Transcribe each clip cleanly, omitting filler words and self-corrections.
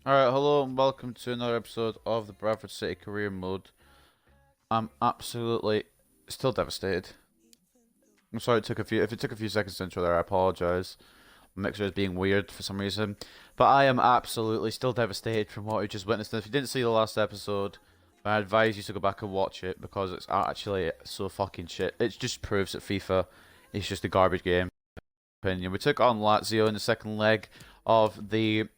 Alright, hello and welcome to another episode of the Bradford City Career Mode. I'm absolutely still devastated. I'm sorry if it took a few seconds to intro there, I apologise. My mixer is being weird for some reason. But I am absolutely still devastated from what we just witnessed. And if you didn't see the last episode, I advise you to go back and watch it because it's actually so fucking shit. It just proves that FIFA is just a garbage game. Opinion. We took on Lazio in the second leg of the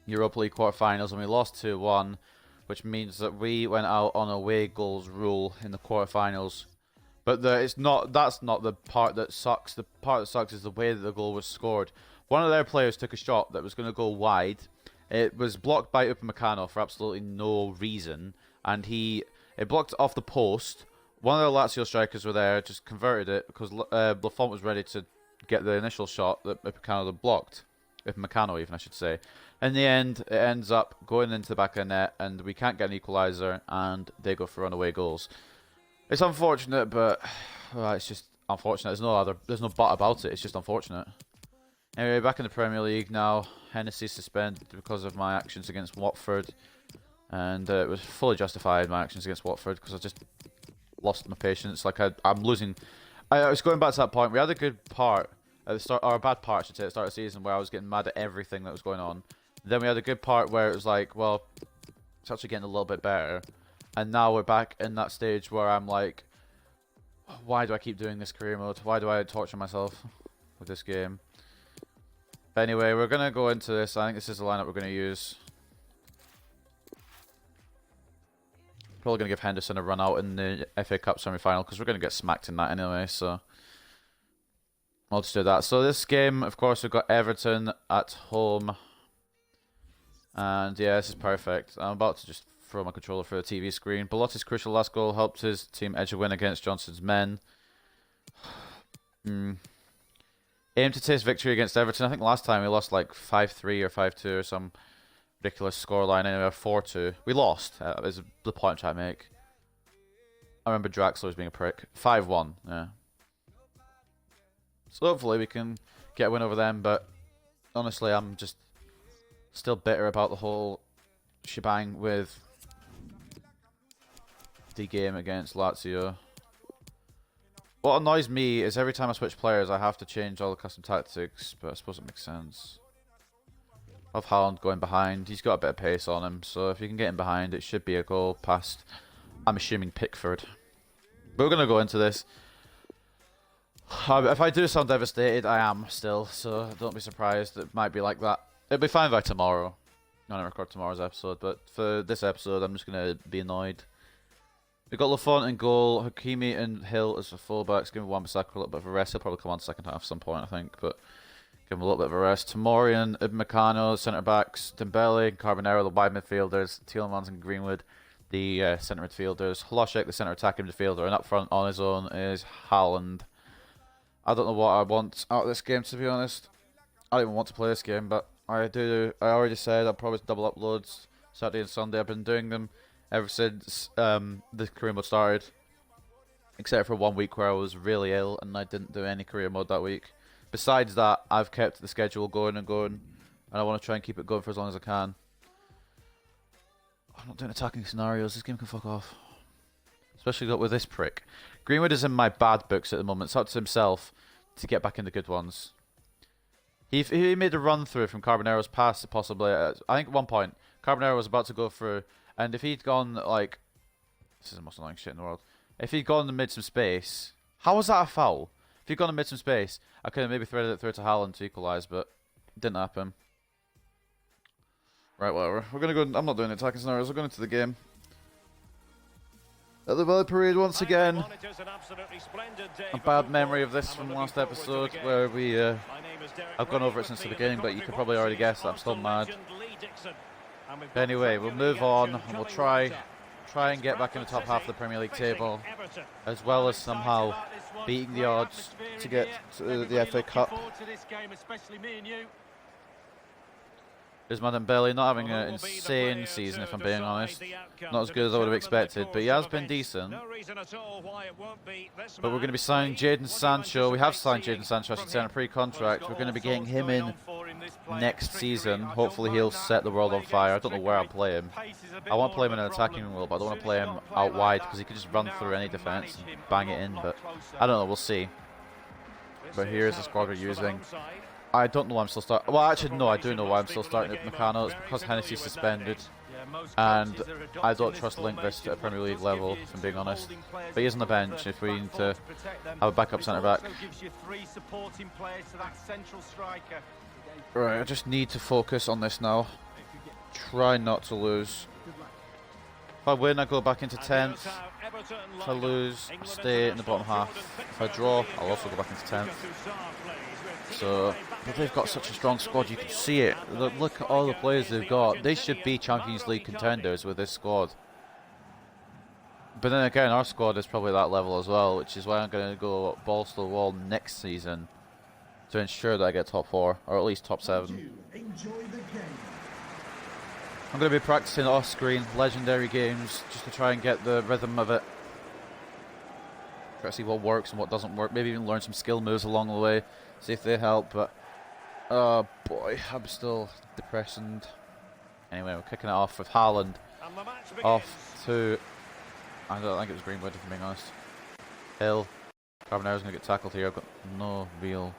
Europa League quarterfinals and we lost 2-1, which means that we went out on away goals rule in the quarterfinals. But that's not the part that sucks. The part that sucks is the way that the goal was scored. One of their players took a shot that was going to go wide. It was blocked by Upamecano for absolutely no reason, and it blocked off the post. One of the Lazio strikers were there, just converted it because Lafont was ready to get the initial shot that Upamecano had blocked. Upamecano even, I should say. In the end, it ends up going into the back of the net, and we can't get an equaliser, and they go for runaway goals. It's unfortunate, but it's just unfortunate. There's no but about it. It's just unfortunate. Anyway, back in the Premier League now. Hennessy suspended because of my actions against Watford, and it was fully justified. My actions against Watford because I just lost my patience. Like I'm losing. I was going back to that point. We had a good part at the start, or a bad part, I should say, at the start of the season, where I was getting mad at everything that was going on. Then we had a good part where it was like, well, it's actually getting a little bit better. And now we're back in that stage where I'm like, why do I keep doing this career mode? Why do I torture myself with this game? But anyway, we're going to go into this. I think this is the lineup we're going to use. Probably going to give Henderson a run out in the FA Cup semi-final because we're going to get smacked in that anyway, so I'll just do that. So this game, of course, we've got Everton at home. And yeah, this is perfect. I'm about to just throw my controller through the TV screen. Belotti's crucial last goal helped his team edge a win against Johnson's men. Aim to taste victory against Everton. I think last time we lost like 5-3 or 5-2 or some ridiculous scoreline. Anyway, 4-2. We lost. Is the point I'm trying to make. I remember Draxler as being a prick. 5-1. Yeah. So hopefully we can get a win over them. But honestly, I'm just still bitter about the whole shebang with the game against Lazio. What annoys me is every time I switch players, I have to change all the custom tactics, but I suppose it makes sense. Of Haaland going behind, he's got a bit of pace on him, so if you can get him behind, it should be a goal past, I'm assuming, Pickford. But we're going to go into this. If I do sound devastated, I am still, so don't be surprised. It might be like that. It'll be fine by tomorrow. I'm going to record tomorrow's episode, but for this episode, I'm just going to be annoyed. We've got Lafont in goal, Hakimi and Hill as the fullbacks. Give Wan-Bissaka a little bit of a rest. He'll probably come on second half at some point, I think, but give him a little bit of a rest. Tomori and Upamecano, centre-backs. Dembele and Carbonero, the wide midfielders. Tielemans and Greenwood, the centre midfielders. Hlošek, the centre attacking midfielder. And up front on his own is Haaland. I don't know what I want out of this game, to be honest. I don't even want to play this game, but I already said I'll probably double uploads Saturday and Sunday. I've been doing them ever since the career mode started, except for 1 week where I was really ill and I didn't do any career mode that week. Besides that, I've kept the schedule going and going, and I want to try and keep it going for as long as I can. I'm not doing attacking scenarios. This game can fuck off, especially with this prick. Greenwood is in my bad books at the moment. It's up to himself to get back in the good ones. He made a run through from Carbonero's pass, possibly. I think at one point, Carbonero was about to go through, and if he'd gone, like, this is the most annoying shit in the world. If he'd gone in mid some space, how was that a foul? If he'd gone in mid some space, I could have maybe threaded it through to Haaland to equalise, but it didn't happen. Right, whatever. We're gonna go. I'm not doing attacking scenarios. We're going into the game. At the Valley Parade once again. A bad memory of this from last episode where I've gone over it since the beginning, but you could probably already guess that I'm still mad. Anyway, we'll move on and we'll try and get back in the top half of the Premier League table, as well as somehow beating the odds to get to the FA Cup. There's Dembele not having an insane season, if I'm being honest. Not as good as I would have expected, but he has been decent. But we're going to be signing Jadon Sancho. We have signed Jadon Sancho, I should say, on a pre-contract. We're going to be getting him in next season. Hopefully he'll set the world on fire. I don't know where I'll play him. I want to play him in an attacking role, but I don't want to play him out wide because he could just run through any defence and bang it in. But I don't know. We'll see. But here's the squad we're using. I don't know why I'm still starting. Well, actually, no, I do know why I'm still starting with Meccano. It's because Hennessy's suspended. And I don't trust Lindqvist at a Premier League level, if I'm being honest. But he's on the bench if we need to have a backup centre-back. Right, I just need to focus on this now. Try not to lose. If I win, I go back into 10th. If I lose, I stay in the bottom half. If I draw, I'll also go back into 10th. So, but they've got such a strong squad, you can see it. Look at all the players they've got. They should be Champions League contenders with this squad. But then again, our squad is probably that level as well, which is why I'm going to go balls to the wall next season to ensure that I get top 4, or at least top 7. I'm going to be practicing off-screen legendary games just to try and get the rhythm of it. Try to see what works and what doesn't work. Maybe even learn some skill moves along the way. See if they help. But oh boy, I'm still depressed. Anyway, we're kicking it off with Haaland. Off to, I don't think it was Greenwood, if I'm being honest. Hill. Carbonero's going to get tackled here. I've got no real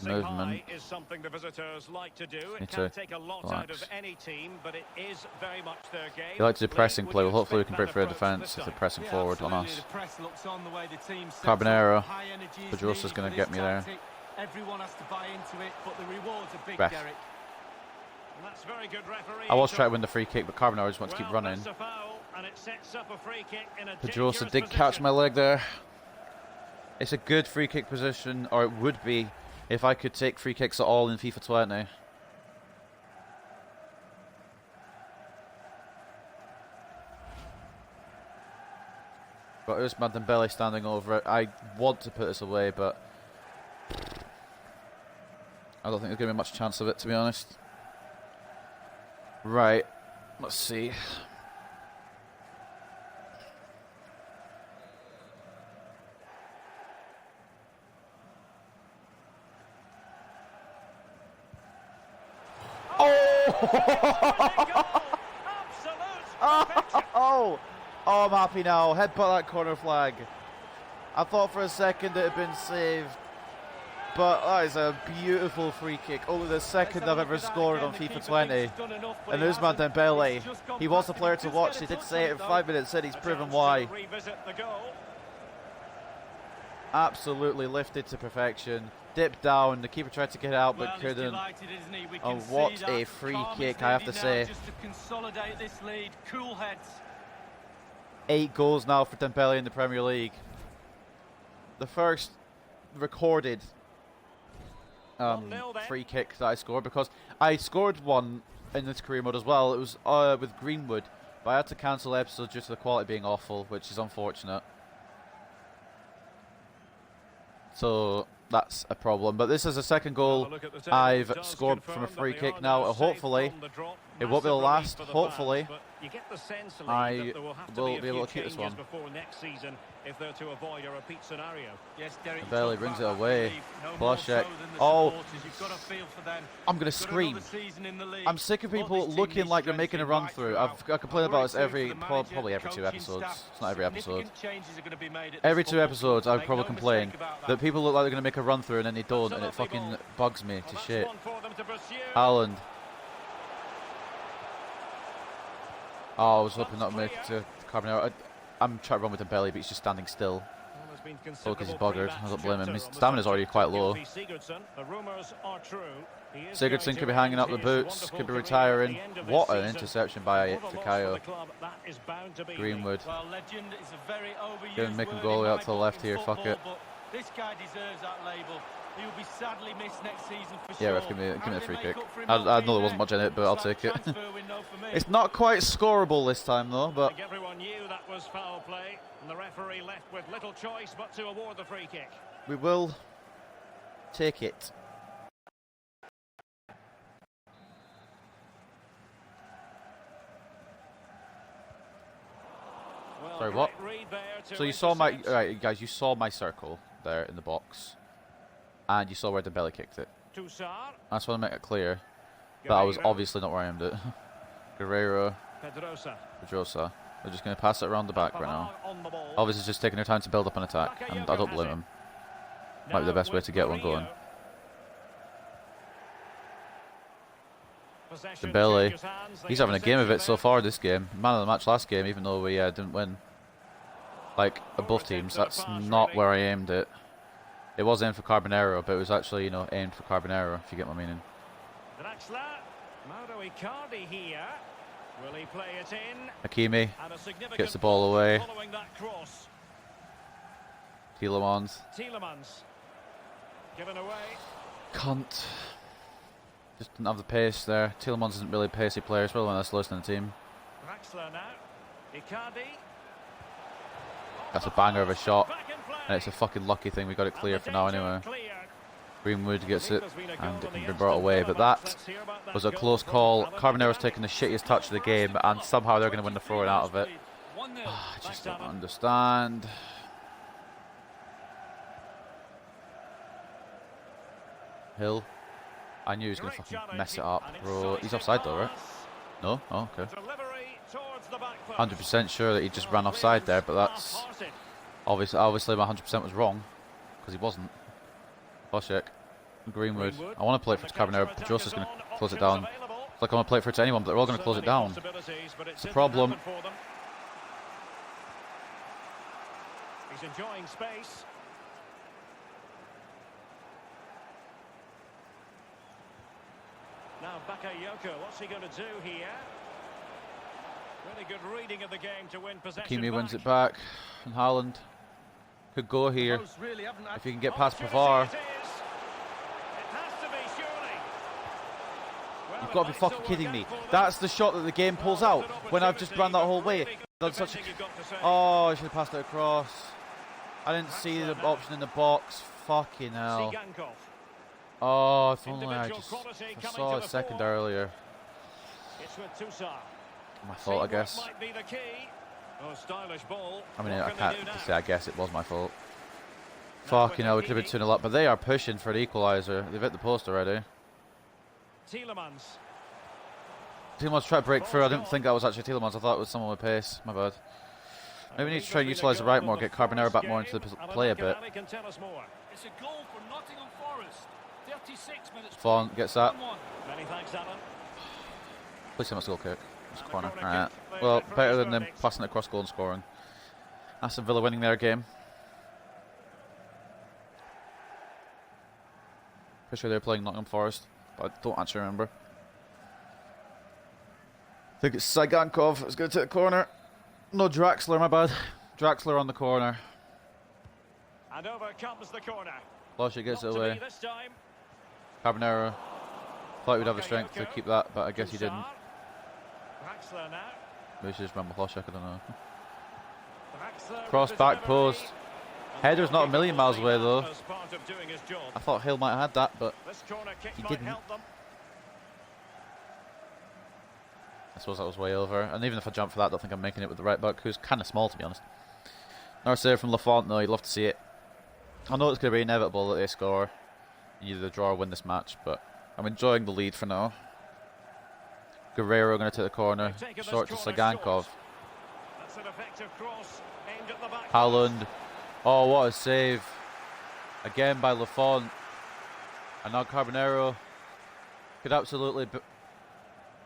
movement. Is something the visitors like to do. It can take a lot out of any team, but it is very much their game. They like to do pressing play. Well, hopefully we can break through a defence if they're pressing forward on us. Carbonero. Pedrosa's going to get me there. Everyone has to buy into it, but the rewards are big, Ref. Derek. That's very good refereeing. I was trying to win the free kick, but Carbonero just wants to keep running. Pedrosa did catch my leg there. It's a good free kick position, or it would be, if I could take free kicks at all in FIFA 20. Got Ousmane Dembele standing over it. I want to put this away, but I don't think there's going to be much chance of it, to be honest. Right, let's see. Oh, I'm happy now. Headbutt that corner flag. I thought for a second it had been saved, but that is a beautiful free kick. Only the second I've ever scored on FIFA 20. And Ousmane Dembele, he was a player to watch. He did say it in 5 minutes, said he's proven why. Absolutely lifted to perfection. Dipped down, the keeper tried to get out but couldn't. Oh, what a free kick, I have to say. 8 goals now for Dembele in the Premier League. The first recorded free kick that I scored, because I scored one in this career mode as well. It was with Greenwood, but I had to cancel episodes due to the quality being awful, which is unfortunate. So that's a problem. But this is the second goal I've scored from a free kick now. Hopefully, it won't be the last. Hopefully, I will be able to keep this one. Dembele brings it away. Blaszczak. Oh, I'm going to scream. I'm sick of people looking like they're making a run through. I complain about this probably every 2 episodes. It's not every episode. Every 2 episodes I probably complain that people look like they're going to make a run through and then they don't, and it fucking bugs me to shit. Haaland. Oh, I was hoping not to make it to Carbonero. I'm trying to run with Dembele, but he's just standing still. Oh, because he's buggered. I don't blame him. His stamina's already quite low. Sigurdsson could be hanging up the boots, could be retiring. What an interception by Fikayo. Greenwood. Gonna make him go all the way out to the left here, fuck it. This guy deserves that label. He will be sadly missed next season for sure. Yeah, ref, give me a free kick. I know there wasn't much in it, but I'll take it. It's not quite scoreable this time though, but everyone knew that was foul play, and the referee left with little choice but to award the free kick. We will take it. Sorry, what? So you saw my, right, guys, you saw my circle there in the box, and you saw where Dembele kicked it. I just want to make it clear that I was obviously not where I aimed it. Guerrero. Pedrosa. They're just going to pass it around the back right now. Obviously just taking their time to build up an attack, and I don't blame them. Might be the best way to get one going. Dembele, he's having a game of it so far this game. Man of the match last game, even though we didn't win. Like, both teams, that's not where I aimed it. It was aimed for Carbonero, but it was actually, you know, aimed for Carbonero, if you get my meaning. Hakimi gets the ball away. Tielemans. Cunt. Just didn't have the pace there. Tielemans isn't really a pacey player. It's probably one of the slowest in the team. That's a banger of a shot. And it's a fucking lucky thing we got it clear for now anyway. Greenwood gets it and it can be brought away. But that was a close call. Carbonero's taking the shittiest touch of the game and somehow they're going to win the throw-in out of it. I just don't understand. Hill. I knew he was going to fucking mess it up, bro. He's offside though, right? No? Oh, okay. 100% sure that he just ran offside there, but that's... Obviously my 100% was wrong, because he wasn't. Hlošek. Greenwood. I want to play it for Carbonero. Pedrosa's going to close it down. It's like I want to play it for anyone, but they're all going to close it down. It's a problem. He's enjoying space. Now Bakayoko, what's he going to do here? Really good reading of the game to win possession. Hakimi wins it back, and Haaland could go here if he can get past Pavard. You've got to be fucking kidding me. That's the shot that the game pulls out when I've just run that whole way. Done such a... Oh, I should have passed it across. I didn't see the option in the box. Fucking hell. Oh, if only I saw it a second earlier. My fault, I guess. I mean, I can't say I guess it was my fault. Fucking hell, we could have been 2-0 up, but they are pushing for the equaliser. They've hit the post already. Tielemans tried to break through. I didn't think that was actually Tielemans. I thought it was someone with pace. My bad. Maybe we need to try and utilise the right more, get Carbonero back more into the play a bit. Font gets that. Please say my goal kick. It's a corner. Alright. Well, better than them passing it across goal and scoring. Aston Villa winning their game. Pretty sure they're playing Nottingham Forest, but I don't actually remember. I think it's Saigankov. It's going to take the corner. No, Draxler, my bad. Draxler on the corner. And over comes the corner. Hlošek gets it away. Carbonero. Thought we'd have the strength to keep that, but I guess he didn't. Maybe we should just run with Hlošek, I don't know. Cross back post. Header's not a million miles away though. I thought Hill might have had that, but he didn't. I suppose that was way over. And even if I jump for that, I don't think I'm making it with the right back, who's kind of small to be honest. Nice save from Lafont though, you'd love to see it. I know it's going to be inevitable that they score. Either draw or win this match, but I'm enjoying the lead for now. Guerrero going to take the corner. Short to Sagankov. Haaland. Oh, what a save. Again by Lafont. And now Carbonero could absolutely...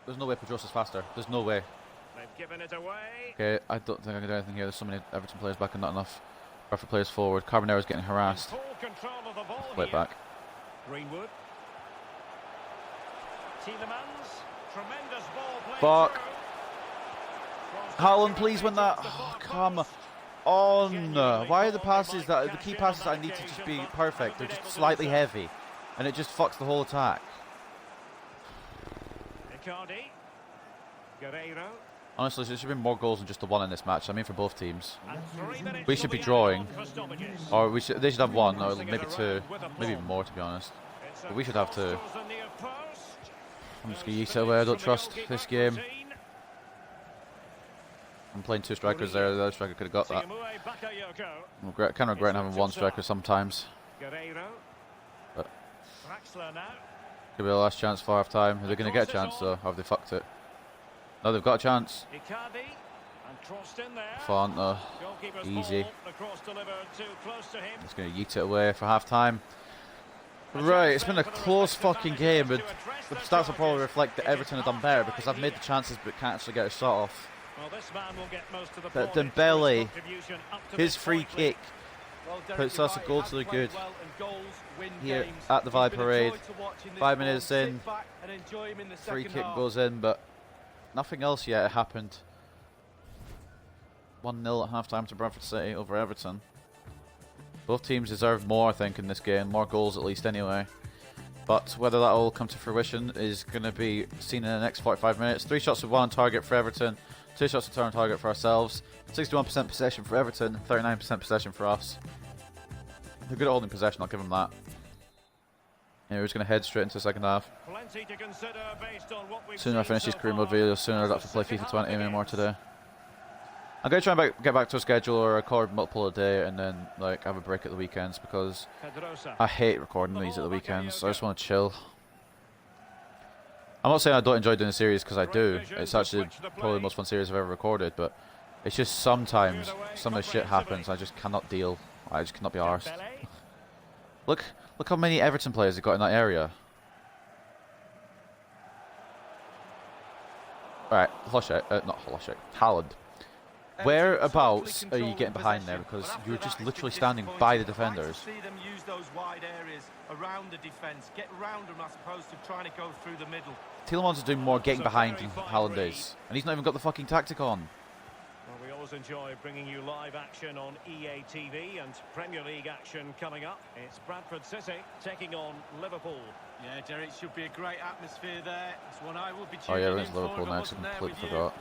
There's no way Pedrosa's faster. There's no way. Okay, I don't think I can do anything here. There's so many Everton players back and not enough Bradford players forward. Carbonero's getting harassed. Play it back. Greenwood. Fuck. Haaland, please win that. Oh, come on. Why are the passes the key passes I need to just be perfect? They're just slightly heavy, and it just fucks the whole attack. Honestly, there should be more goals than just the one in this match. I mean, for both teams, we should be drawing, or they should have one, or maybe two, maybe even more, to be honest. But we should have two. I'm just going to eat it away. I don't trust this game. I'm playing two strikers there. The other striker could have got that. I'm kind of regretting having one striker sometimes. But Draxler now. Could be the last chance for half time. Are they going to get a chance though? Or have they fucked it? No, they've got a chance. Icardi and crossed in there. Fanta. Goalkeeper's Easy. ball, the cross delivered too close to him. It's going to yeet it away for half time. Right, it's been a close fucking game, but the stats will probably reflect that Everton have done better because I've made the chances but can't actually get a shot off. Well, this man will get most of the But plaudits Dembele, for his contribution up to his this free point. kick puts us a goal to the good here at the Valley Parade. 5 minutes in, free kick goes in, but nothing else yet happened. 1-0 at half time to Bradford City over Everton. Both teams deserve more, I think, in this game. More goals, at least, anyway. But whether that will come to fruition is going to be seen in the next 45 minutes. 3 shots with 1 on target for Everton. 2 shots with 2 on target for ourselves. 61% possession for Everton. 39% possession for us. They're good at holding possession, I'll give them that. Yeah, we're just going to head straight into the second half. Plenty to consider based on what we've Sooner I seen finish so these career far. mode videos, sooner I don't have to play FIFA 20 anymore today. I'm going to try and get back to a schedule or record multiple a day and then like have a break at the weekends because Pedrosa. I hate recording these at the weekends. I just want to chill. I'm not saying I don't enjoy doing the series because I do. It's actually probably the most fun series I've ever recorded, but it's just sometimes some of the shit happens. I just cannot deal. I just cannot be arsed. Dembele. Look how many Everton players they've got in that area. Alright, Haaland. Whereabouts are you getting behind there? Because you're just literally standing by the defenders. See them use those wide areas around the defence. Get around them as opposed to trying to go through the middle. Tielemans is doing more getting behind than Haaland is. And he's not even got the fucking tactic on. Well, we always enjoy bringing you live action on EA TV and Premier League action coming up. It's Bradford City taking on Liverpool. Yeah, Derek, should be a great atmosphere there. It's one I will be Oh tuning yeah, in there's for Liverpool if I next. I wasn't there completely with you. forgot.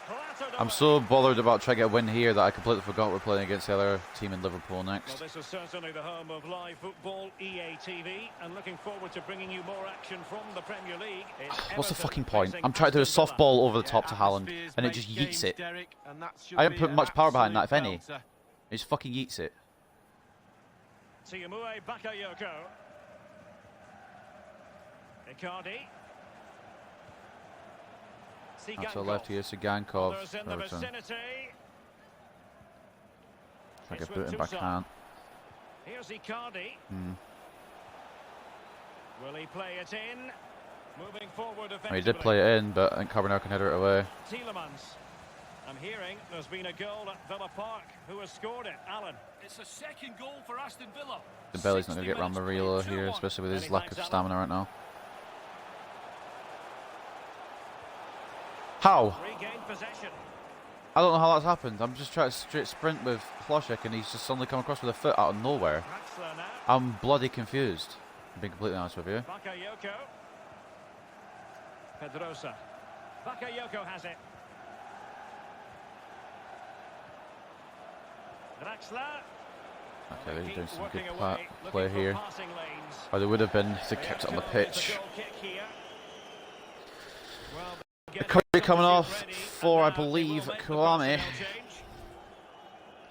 Clattered I'm away. so bothered about trying to get a win here that I completely forgot we're playing against the other team in Liverpool Well, next. this is certainly the home of live football, EA TV, and looking forward to bringing you more action from the Premier League. It's What's the Everton fucking point? facing I'm trying to do a Aston soft Villa. ball over the top to Yeah, Haaland atmospheres and it make just games, yeets it. Derek, and that should I haven't be put an much power behind that, if absolute any. belter. It just fucking yeets it. Tiamue Bakayoko. Icardi. Out to the left here, Sigankov. Others in the Everton. vicinity. Try to It's get boot with him, but I Toussaint. can't. Here's Icardi. Will he play it in? Moving forward Well, he did play it in, but I think Carbonell can header it away. Tielemans. I'm hearing there's been a goal at Villa Park. Who has scored it? Alan. It's a second goal for Aston Villa. Dembele's not going to get round Marilla here, especially with his lack of stamina right now. How? Regained possession. I don't know how that's happened. I'm just trying to straight sprint with Hlošek and he's just suddenly come across with a foot out of nowhere. Draxler now. I'm bloody confused. I'm being completely honest with you. Bakayoko. Pedrosa. Bakayoko has it. Draxler. Okay, they're doing some good Working away, play looking for here. passing lanes. Or they would have been if they kept it on the Ayoko with pitch. a goal kick here. Well, The curry coming off for, I believe, Kwame.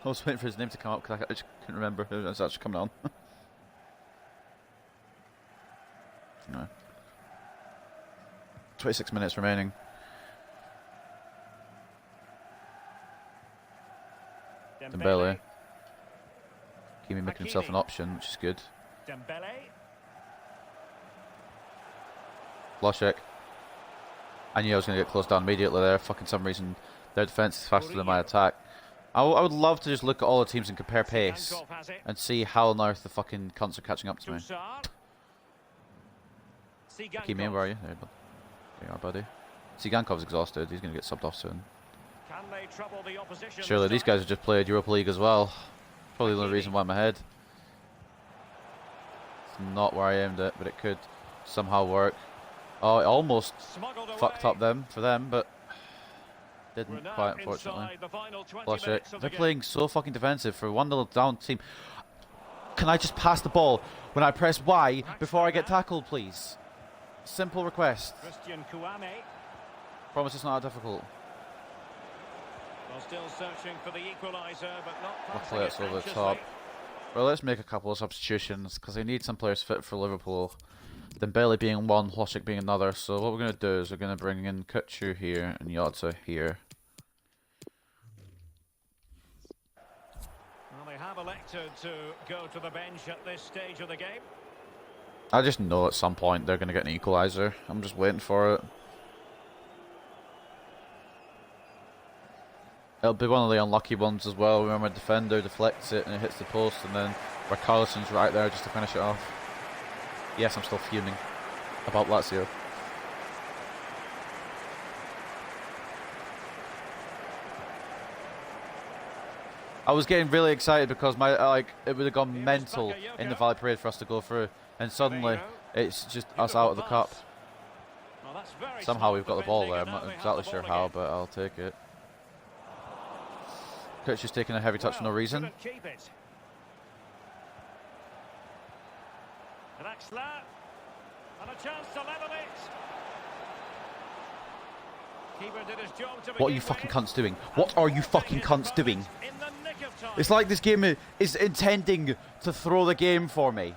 I was waiting for his name to come up because I just couldn't remember who was actually coming on. No. 26 minutes remaining. Dembele. Kimi making himself an option, which is good. Dembele. Hlošek. I knew I was going to get closed down immediately there. Fucking some reason their defence is faster than my attack. I would love to just look at all the teams and compare pace Sigankov has it. and see how on earth the fucking cunts are catching up to me. Toussaint. Kimi, where are you? There you are, buddy. Sigankov's exhausted. He's going to get subbed off soon. Can they trouble the opposition Surely this these time? guys have just played Europa League as well. Probably the only reason why I'm ahead. It's not where I aimed it, but it could somehow work. Oh, it almost Smuggled fucked away. up them for them, but We're didn't now quite, unfortunately. inside the final 20 Hlošek. minutes of the They're game. playing so fucking defensive for a 1-0 down team. Can I just pass the ball when I press Y before I get tackled, please? Simple request. Christian Kouame. Promise it's not that difficult. Well, still searching for the equaliser, but not I'll passing play it it over the anxiously. top. Well, let's make a couple of substitutions because I need some players fit for Liverpool. Dembele being one, Hlošek being another. So what we're going to do is we're going to bring in Kutchu here and Jota here. Well, they have elected to go to the bench at this stage of the game. I just know at some point they're going to get an equaliser. I'm just waiting for it. It'll be one of the unlucky ones as well. Remember, a defender deflects it and it hits the post, and then Richarlison's right there just to finish it off. Yes, I'm still fuming about Lazio. I was getting really excited because it would have gone mental in the Valley Parade for us to go through, and suddenly it's just us out of the cup. Somehow we've got the ball there. I'm not exactly sure how, but I'll take it. Kutchu's taking a heavy touch for no reason. What are you fucking cunts doing? What are you fucking cunts doing? It's like this game is intending to throw the game for me.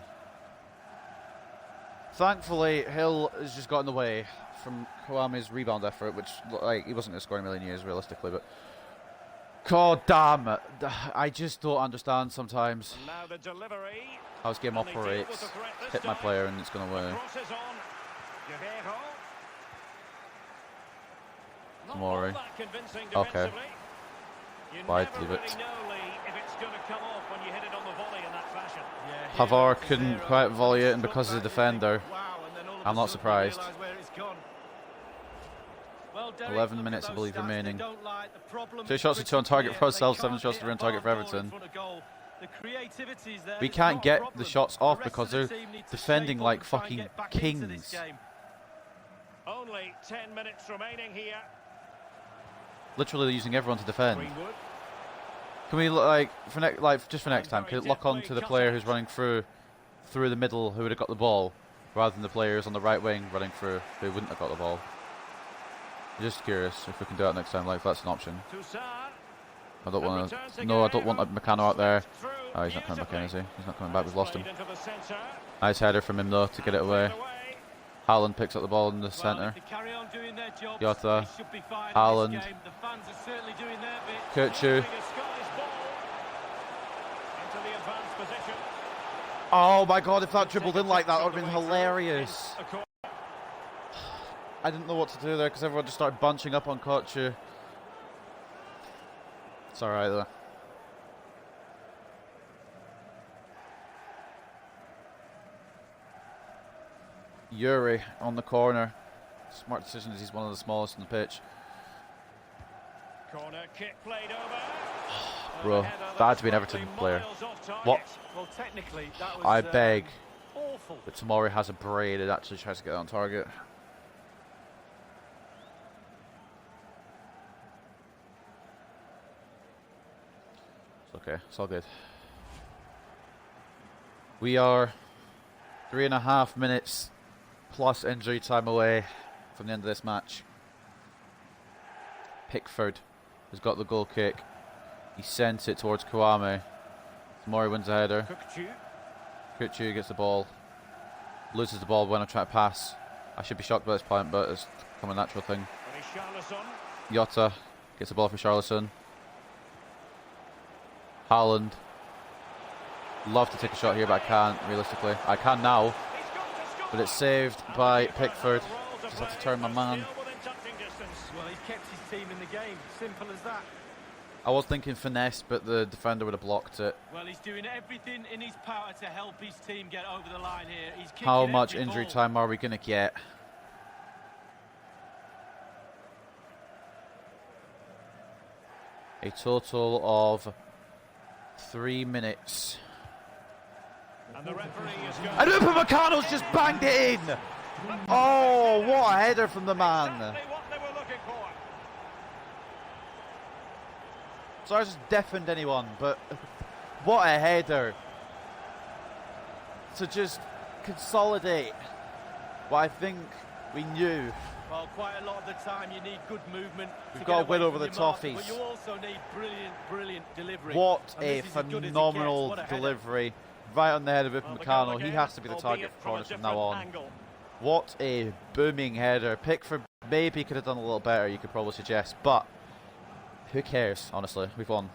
Thankfully, Hill has just got in the way from Kwame's rebound effort, which, like, he wasn't going to score in a million years realistically, but god damn it. I just don't understand sometimes how this game operates. Hit my player and it's going to win. Tomori. Okay. Wide, leave it. Pavard couldn't quite volley it, and because he's a defender, I'm not surprised. 11 minutes, I believe, remaining. 2 shots to 2 on target for ourselves, 7 shots to be on target for Everton. We can't get the shots off because they're defending like fucking kings. Only 10 minutes remaining here. Literally using everyone to defend. Can we just for next time? Can it lock on to the player who's running through the middle, who would have got the ball, rather than the players on the right wing running through who wouldn't have got the ball? I'm just curious if we can do that next time. Like, if that's an option. I don't want to. No, I don't want a Meccano out there. Oh, he's not coming back in, is he? He's not coming back. We've lost him. Nice header from him though to get it away. Haaland picks up the ball in the centre. Jota, Haaland, Kutchu. Oh my god, if that dribbled in like that, that would have been hilarious. I didn't know what to do there because everyone just started bunching up on Kutchu. It's alright though. Yuri on the corner. Smart decision as he's one of the smallest on the pitch. Corner kick played over. Bro, that had to be an Everton player. What? Well, technically, that was, I beg. Awful. But Tomori has a braid. It actually tries to get on target. It's okay. It's all good. We are 3.5 minutes plus injury time away from the end of this match. Pickford has got the goal kick. He sent it towards Kwame. Tomori wins the header. Kutchu gets the ball. Loses the ball when I try to pass. I should be shocked by this point, but it's become a natural thing. Jota gets the ball for Richarlison. Haaland. Love to take a shot here, but I can't, realistically. I can now, but it's saved by Pickford. Just have to turn my man. Well, he's kept his team in the game. Simple as that. I was thinking finesse, but the defender would have blocked it. Well, he's doing everything in his power to help his team get over the line here. He's kicking How much every injury ball. time are we going to get? A total of 3 minutes. And the referee is going. And Upamecano's just banged it in! Oh, what a header from the man. Exactly what they were looking for. Sorry I just deafened anyone, but what a header. To just consolidate what I think we knew Well, quite a lot of the time you need good movement. We've got a win over the Toffees. Toffees. But you also need brilliant delivery. What And a this is as good as it phenomenal gets. What a header. delivery. Right on the head of Well, the Upamecano. goal He again, has to be the target albeit for from a corners from now different on. angle. What a booming header. Pickford maybe could have done a little better, you could probably suggest. But who cares, honestly. We've won.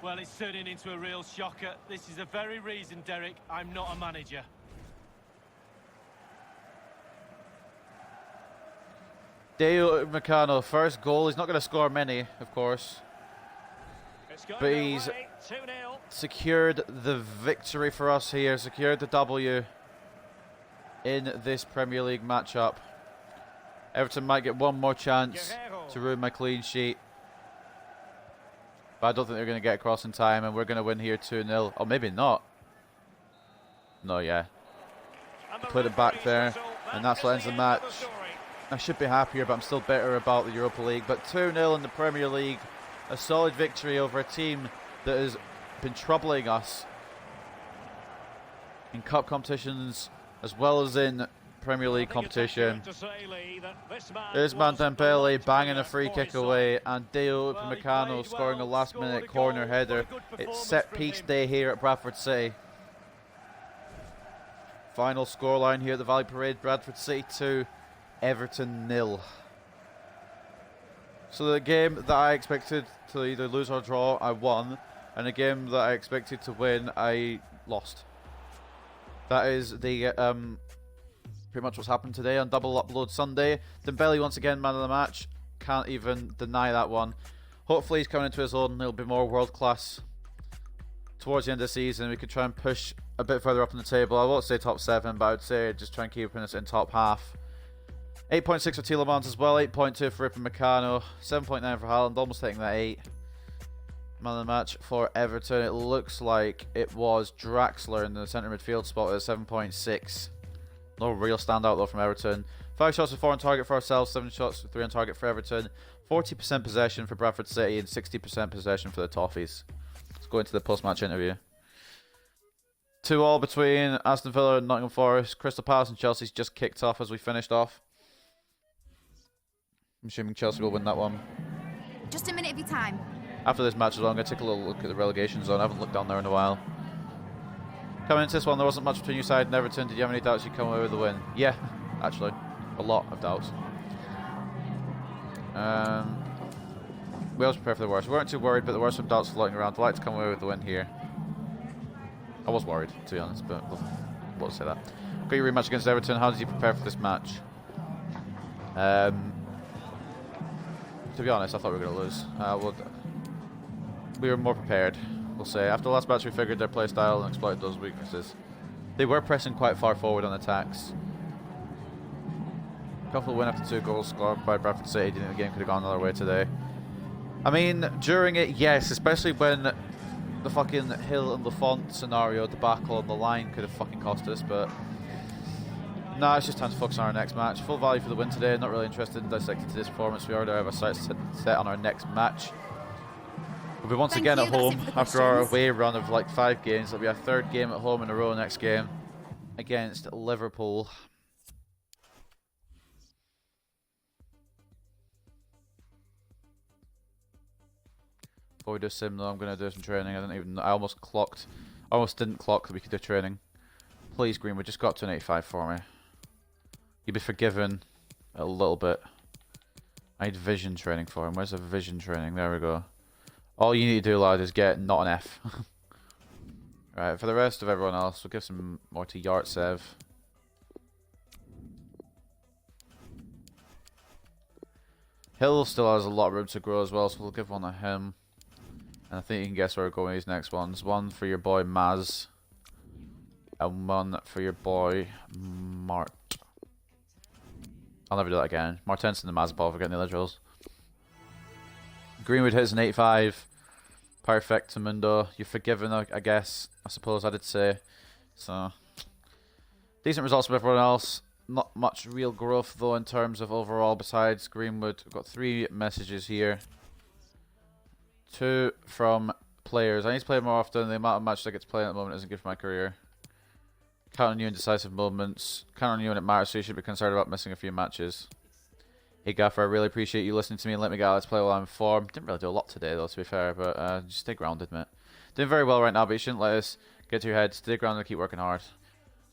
Well, it's turning into a real shocker. This is the very reason, Derek, I'm not a manager. Dale Upamecano, first goal. He's not going to score many, of course. But he's secured the victory for us here. Secured the W in this Premier League matchup. Everton might get one more chance to ruin my clean sheet. But I don't think they're going to get across in time, and we're going to win here 2-0. Or maybe not. No, yeah. Put it back there, and that's what ends the match. I should be happier, but I'm still bitter about the Europa League. But 2-0 in the Premier League. A solid victory over a team that has been troubling us in cup competitions as well as in Premier League competition. There's Dembele banging a free kick away, and Dale Upamecano scoring a last-minute corner header. It's set-piece day here at Bradford City. Final scoreline here at the Valley Parade: Bradford City 2, Everton 0. So the game that I expected to either lose or draw, I won, and the game that I expected to win, I lost. That is the pretty much what's happened today on Double Upload Sunday. Dembele once again man of the match. Can't even deny that one. Hopefully he's coming into his own. He'll be more world class towards the end of the season. We could try and push a bit further up in the table. I won't say top 7, but I would say just try and keep us in top half. 8.6 for Tielemans as well, 8.2 for Upamecano, 7.9 for Haaland, almost hitting that 8. Man of the match for Everton. It looks like it was Draxler in the centre midfield spot at 7.6. No real standout though from Everton. 5 shots with 4 on target for ourselves, 7 shots with 3 on target for Everton. 40% possession for Bradford City and 60% possession for the Toffees. Let's go into the post-match interview. 2-2 between Aston Villa and Nottingham Forest. Crystal Palace and Chelsea's just kicked off as we finished off. I'm assuming Chelsea will win that one. Just a minute of your time. After this match as well, I'm going to take a little look at the relegation zone. I haven't looked down there in a while. Coming into this one, there wasn't much between you side and Everton. Did you have any doubts you'd come away with the win? Yeah, actually. A lot of doubts. We always prepare for the worst. We weren't too worried, but there were some doubts floating around. I'd like to come away with the win here. I was worried, to be honest, but we'll say that. Got your rematch against Everton. How did you prepare for this match? To be honest, I thought we were going to lose. We were more prepared, we'll say. After the last match, we figured their play style and exploited those weaknesses. They were pressing quite far forward on attacks. Comfortable win after 2 goals scored by Bradford City. Do you think the game could have gone another way today? I mean, during it, yes, especially when the fucking Hill and Lafont scenario debacle on the line could have fucking cost us, but nah, it's just time to focus on our next match. Full value for the win today. Not really interested in dissecting today's performance. We already have our sights set on our next match. We'll be once again at home after our away run of like 5 games. It'll be our 3rd game at home in a row next game against Liverpool. Before we do sim though, I'm going to do some training. I almost didn't clock that we could do training. Please, Greenwood, just got to an 85 for me. You'd be forgiven a little bit. I need vision training for him. Where's the vision training? There we go. All you need to do, lad, is get not an F. Right, for the rest of everyone else, we'll give some more to Yartsev. Hill still has a lot of room to grow as well, so we'll give one to him. And I think you can guess where we're going with these next ones. One for your boy Maz. And one for your boy Mart. I'll never do that again. Martensen and Mazepov are getting the other drills. Greenwood hits an 85. Perfect to Mundo. You're forgiven, I guess. I suppose I did say. So, decent results from everyone else. Not much real growth though in terms of overall besides Greenwood. We've got 3 messages here. 2 from players. I need to play more often. The amount of matches I get to play at the moment isn't good for my career. Count on you in decisive moments. Count on you when it matters, so you should be concerned about missing a few matches. Hey Gaffer, I really appreciate you listening to me and let me get out. Let's play while I'm in form. Didn't really do a lot today though, to be fair, but just stay grounded, mate. Doing very well right now, but you shouldn't let us get to your head. Stay grounded and keep working hard.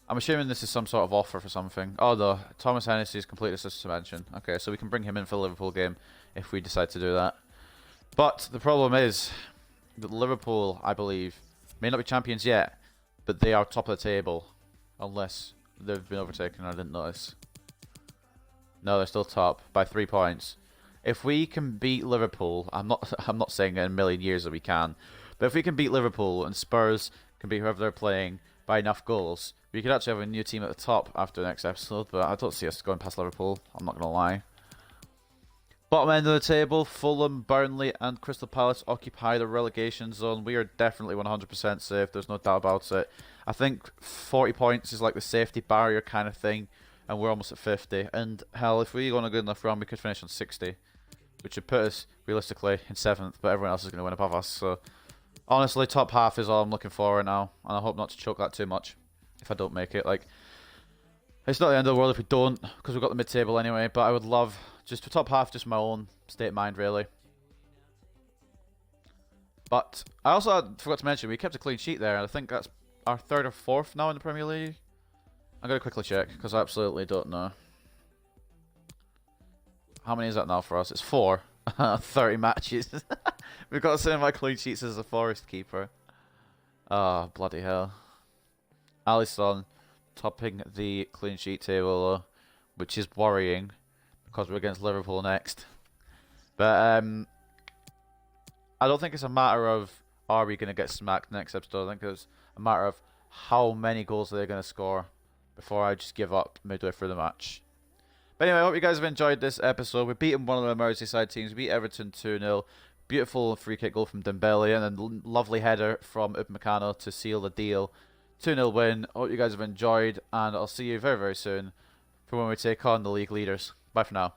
I'm assuming this is some sort of offer for something. Oh no, Thomas Hennessy is completed suspension. Okay, so we can bring him in for the Liverpool game if we decide to do that. But the problem is that Liverpool, I believe, may not be champions yet, but they are top of the table. Unless they've been overtaken and I didn't notice. No, they're still top by 3 points. If we can beat Liverpool, I'm not saying in a million years that we can, but if we can beat Liverpool and Spurs can beat whoever they're playing by enough goals, we could actually have a new team at the top after the next episode, but I don't see us going past Liverpool, I'm not going to lie. Bottom end of the table, Fulham, Burnley and Crystal Palace occupy the relegation zone. We are definitely 100% safe, there's no doubt about it. I think 40 points is like the safety barrier kind of thing, and we're almost at 50. And hell, if we go on a good enough run, we could finish on 60, which would put us realistically in 7th, but everyone else is going to win above us. So honestly, top half is all I'm looking for right now, and I hope not to choke that too much if I don't make it. Like, it's not the end of the world if we don't, because we've got the mid-table anyway, but I would love, just for top half, just my own state of mind, really. But I also forgot to mention, we kept a clean sheet there, and I think that's our 3rd or 4th now in the Premier League. I'm going to quickly check, because I absolutely don't know. How many is that now for us? It's 4. 30 matches. We've got the same amount of clean sheets as the Forest keeper. Oh, bloody hell. Alisson topping the clean sheet table, which is worrying, because we're against Liverpool next. But I don't think it's a matter of are we going to get smacked next episode. I think it's a matter of how many goals are they going to score before I just give up midway through the match. But anyway, I hope you guys have enjoyed this episode. We've beaten one of the Merseyside teams. We beat Everton 2-0. Beautiful free kick goal from Dembele, and then lovely header from Upamecano to seal the deal. 2-0 win. I hope you guys have enjoyed, and I'll see you very, very soon for when we take on the league leaders. Bye for now.